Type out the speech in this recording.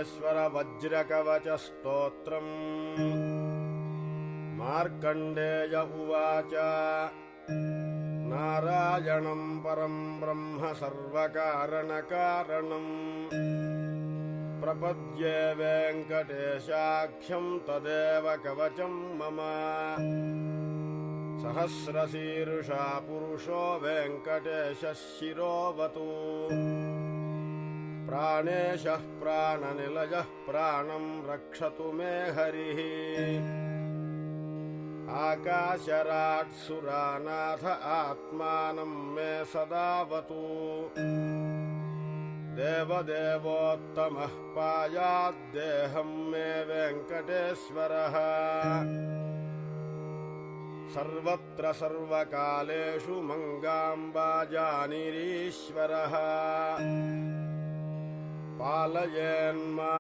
ईश्वर वज्रकवचस्तोत्रम् मार्कण्डेय उवाच नारायणं परं ब्रह्म सर्वकारणकारणम् प्रपद्ये वेङ्कटेशाख्यं तदेव कवचं मम सहस्रशीर्षा पुरुषो वेङ्कटेशः शिरोवतु प्राणेशः प्राणनिलयः प्राणं रक्षतु मे हरिः आकाशराट् सुरानाथ आत्मानं मे सदावतु देवदेवोत्तमः पायाद्देहं मे वेङ्कटेश्वरः सर्वत्र सर्वकालेषु मङ्गाम्बाजानिरीश्वरः पालयेन्मां